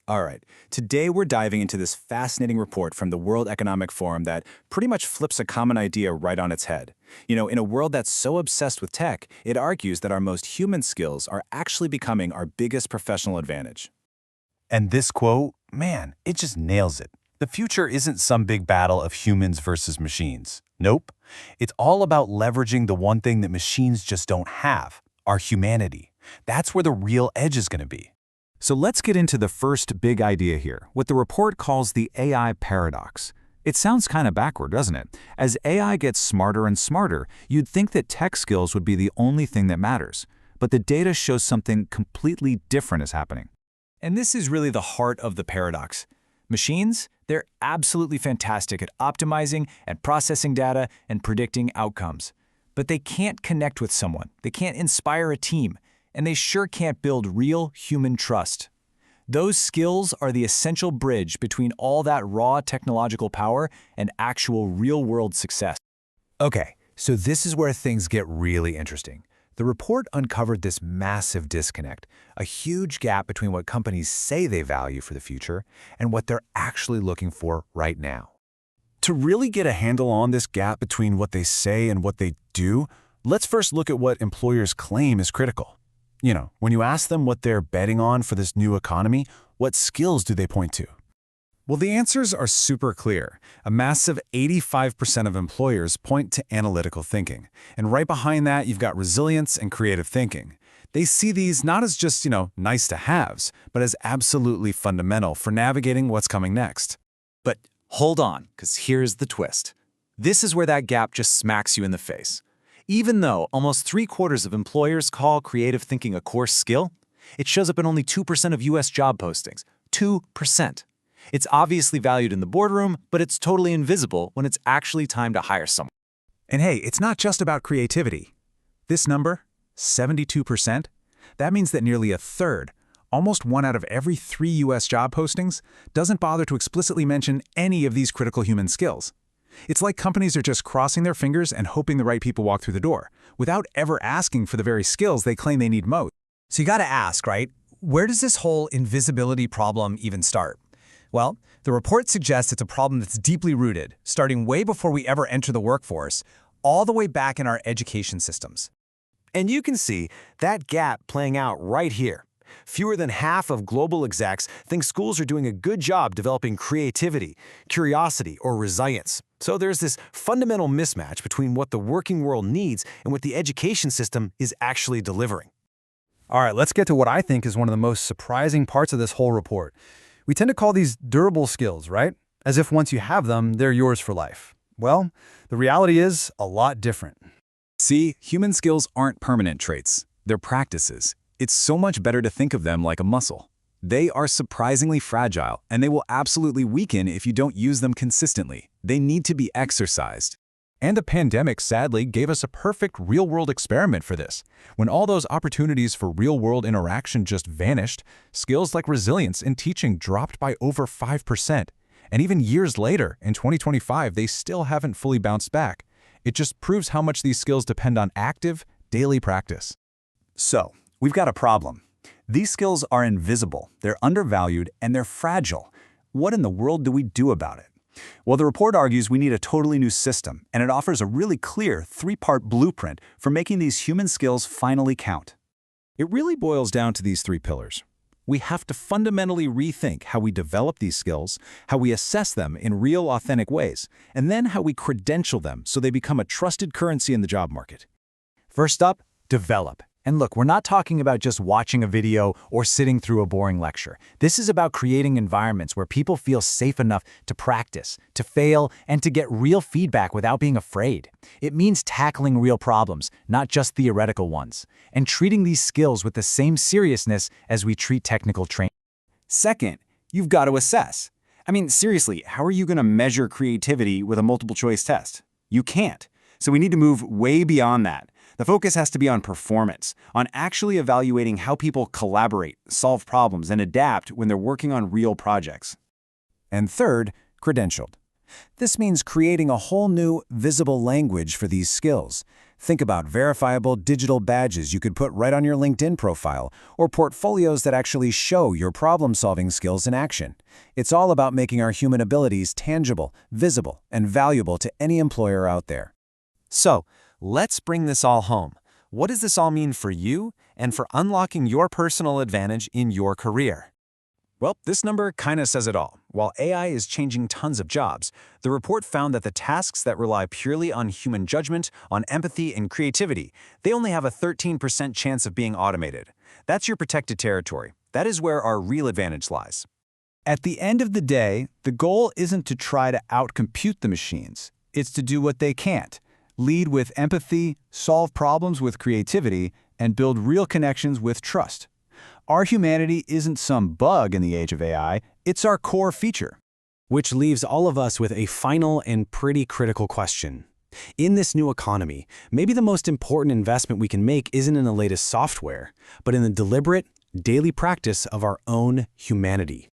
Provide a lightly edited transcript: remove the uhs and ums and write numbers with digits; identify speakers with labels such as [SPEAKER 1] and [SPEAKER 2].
[SPEAKER 1] All right, today we're diving into this fascinating report from the World Economic Forum that pretty much flips a common idea right on its head. In a world that's so obsessed with tech, it argues that our most human skills are actually becoming our biggest professional advantage.
[SPEAKER 2] And this quote, man, it just nails it. The future isn't some big battle of humans versus machines. Nope. It's all about leveraging the one thing that machines just don't have, our humanity. That's where the real edge is going to be.
[SPEAKER 3] So let's get into the first big idea here, what the report calls the AI paradox. It sounds kind of backward, doesn't it? As AI gets smarter and smarter, you'd think that tech skills would be the only thing that matters. But the data shows something completely different is happening.
[SPEAKER 1] And this is really the heart of the paradox. Machines, they're absolutely fantastic at optimizing and processing data and predicting outcomes. But they can't connect with someone. They can't inspire a team. And they sure can't build real human trust. Those skills are the essential bridge between all that raw technological power and actual real-world success.
[SPEAKER 2] Okay, so this is where things get really interesting. The report uncovered this massive disconnect, a huge gap between what companies say they value for the future and what they're actually looking for right now. To really get a handle on this gap between what they say and what they do, let's first look at what employers claim is critical. When you ask them what they're betting on for this new economy, what skills do they point to?
[SPEAKER 3] Well, the answers are super clear. A massive 85% of employers point to analytical thinking. And right behind that, you've got resilience and creative thinking. They see these not as just, nice to haves, but as absolutely fundamental for navigating what's coming next.
[SPEAKER 1] But hold on, because here's the twist. This is where that gap just smacks you in the face. Even though almost 3/4 of employers call creative thinking a core skill, it shows up in only 2% of U.S. job postings. 2%. It's obviously valued in the boardroom, but it's totally invisible when it's actually time to hire someone.
[SPEAKER 3] And hey, it's not just about creativity. This number, 72%, that means that nearly a third, almost 1 out of every 3 U.S. job postings, doesn't bother to explicitly mention any of these critical human skills. It's like companies are just crossing their fingers and hoping the right people walk through the door, without ever asking for the very skills they claim they need most.
[SPEAKER 4] So you got to ask, right? Where does this whole invisibility problem even start? Well, the report suggests it's a problem that's deeply rooted, starting way before we ever enter the workforce, all the way back in our education systems.
[SPEAKER 5] And you can see that gap playing out right here. Fewer than half of global execs think schools are doing a good job developing creativity, curiosity, or resilience. So there's this fundamental mismatch between what the working world needs and what the education system is actually delivering.
[SPEAKER 6] All right, let's get to what I think is one of the most surprising parts of this whole report. We tend to call these durable skills, right? As if once you have them, they're yours for life. Well, the reality is a lot different.
[SPEAKER 3] See, human skills aren't permanent traits. They're practices. It's so much better to think of them like a muscle. They are surprisingly fragile, and they will absolutely weaken if you don't use them consistently. They need to be exercised. And the pandemic, sadly, gave us a perfect real-world experiment for this. When all those opportunities for real-world interaction just vanished, skills like resilience and teaching dropped by over 5%. And even years later, in 2025, they still haven't fully bounced back. It just proves how much these skills depend on active, daily practice.
[SPEAKER 2] So, we've got a problem. These skills are invisible, they're undervalued, and they're fragile. What in the world do we do about it? Well, the report argues we need a totally new system, and it offers a really clear 3-part blueprint for making these human skills finally count.
[SPEAKER 3] It really boils down to these 3 pillars. We have to fundamentally rethink how we develop these skills, how we assess them in real, authentic ways, and then how we credential them so they become a trusted currency in the job market.
[SPEAKER 1] First up, develop. And look, we're not talking about just watching a video or sitting through a boring lecture. This is about creating environments where people feel safe enough to practice, to fail, and to get real feedback without being afraid. It means tackling real problems, not just theoretical ones, and treating these skills with the same seriousness as we treat technical training.
[SPEAKER 7] Second, you've got to assess. Seriously, how are you going to measure creativity with a multiple-choice test? You can't. So we need to move way beyond that. The focus has to be on performance, on actually evaluating how people collaborate, solve problems, and adapt when they're working on real projects.
[SPEAKER 2] And third, credentialed. This means creating a whole new, visible language for these skills.
[SPEAKER 3] Think about verifiable digital badges you could put right on your LinkedIn profile, or portfolios that actually show your problem-solving skills in action. It's all about making our human abilities tangible, visible, and valuable to any employer out there.
[SPEAKER 5] So, let's bring this all home. What does this all mean for you and for unlocking your personal advantage in your career?
[SPEAKER 3] Well, this number kinda says it all. While AI is changing tons of jobs, the report found that the tasks that rely purely on human judgment, on empathy, and creativity, they only have a 13% chance of being automated. That's your protected territory. That is where our real advantage lies.
[SPEAKER 1] At the end of the day, the goal isn't to try to outcompute the machines. It's to do what they can't. Lead with empathy, solve problems with creativity, and build real connections with trust. Our humanity isn't some bug in the age of AI, it's our core feature.
[SPEAKER 8] Which leaves all of us with a final and pretty critical question. In this new economy, maybe the most important investment we can make isn't in the latest software, but in the deliberate, daily practice of our own humanity.